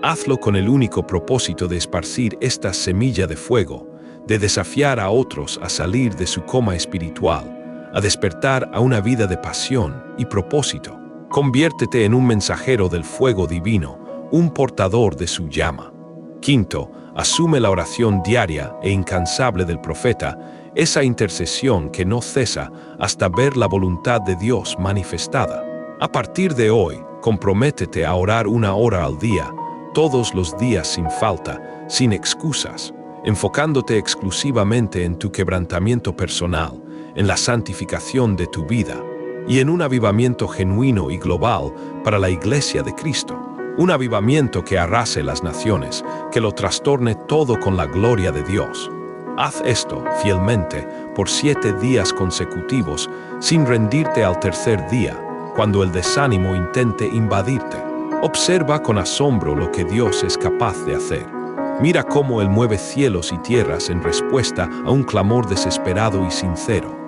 Hazlo con el único propósito de esparcir esta semilla de fuego, de desafiar a otros a salir de su coma espiritual, a despertar a una vida de pasión y propósito. Conviértete en un mensajero del fuego divino, un portador de su llama. Quinto, asume la oración diaria e incansable del profeta, esa intercesión que no cesa hasta ver la voluntad de Dios manifestada. A partir de hoy, comprométete a orar 1 hora al día, todos los días sin falta, sin excusas, enfocándote exclusivamente en tu quebrantamiento personal, en la santificación de tu vida y en un avivamiento genuino y global para la Iglesia de Cristo. Un avivamiento que arrase las naciones, que lo trastorne todo con la gloria de Dios. Haz esto fielmente por 7 días consecutivos, sin rendirte al tercer día, cuando el desánimo intente invadirte. Observa con asombro lo que Dios es capaz de hacer. Mira cómo Él mueve cielos y tierras en respuesta a un clamor desesperado y sincero.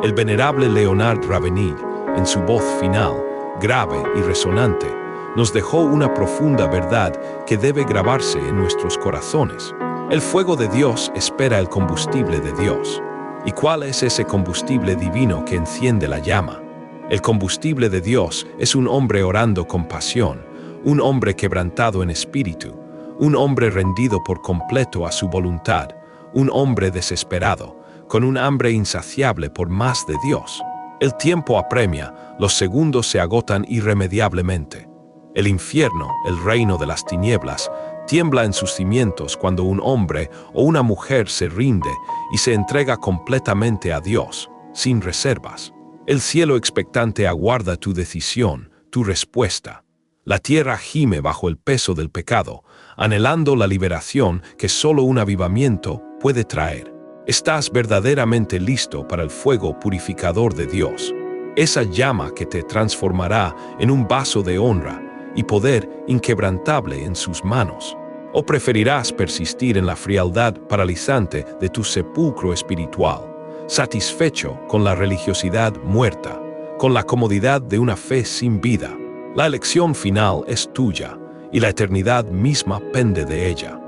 El venerable Leonard Ravenhill, en su voz final, grave y resonante, nos dejó una profunda verdad que debe grabarse en nuestros corazones. El fuego de Dios espera el combustible de Dios. ¿Y cuál es ese combustible divino que enciende la llama? El combustible de Dios es un hombre orando con pasión, un hombre quebrantado en espíritu, un hombre rendido por completo a su voluntad, un hombre desesperado, con un hambre insaciable por más de Dios. El tiempo apremia, los segundos se agotan irremediablemente. El infierno, el reino de las tinieblas, tiembla en sus cimientos cuando un hombre o una mujer se rinde y se entrega completamente a Dios, sin reservas. El cielo expectante aguarda tu decisión, tu respuesta. La tierra gime bajo el peso del pecado, anhelando la liberación que solo un avivamiento puede traer. Estás verdaderamente listo para el fuego purificador de Dios, esa llama que te transformará en un vaso de honra y poder inquebrantable en sus manos. ¿O preferirás persistir en la frialdad paralizante de tu sepulcro espiritual, satisfecho con la religiosidad muerta, con la comodidad de una fe sin vida? La elección final es tuya y la eternidad misma pende de ella.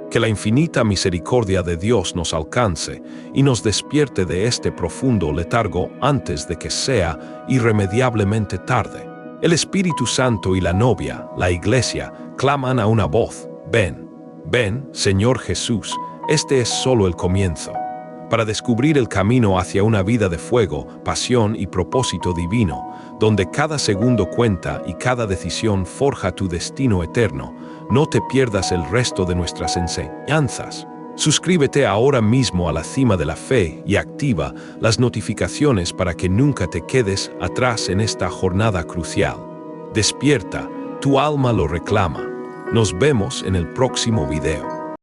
Que la infinita misericordia de Dios nos alcance y nos despierte de este profundo letargo antes de que sea irremediablemente tarde. El Espíritu Santo y la novia, la Iglesia, claman a una voz: ven, ven, Señor Jesús, este es solo el comienzo. Para descubrir el camino hacia una vida de fuego, pasión y propósito divino, donde cada segundo cuenta y cada decisión forja tu destino eterno, no te pierdas el resto de nuestras enseñanzas. Suscríbete ahora mismo a la cima de la fe y activa las notificaciones para que nunca te quedes atrás en esta jornada crucial. Despierta, tu alma lo reclama. Nos vemos en el próximo video.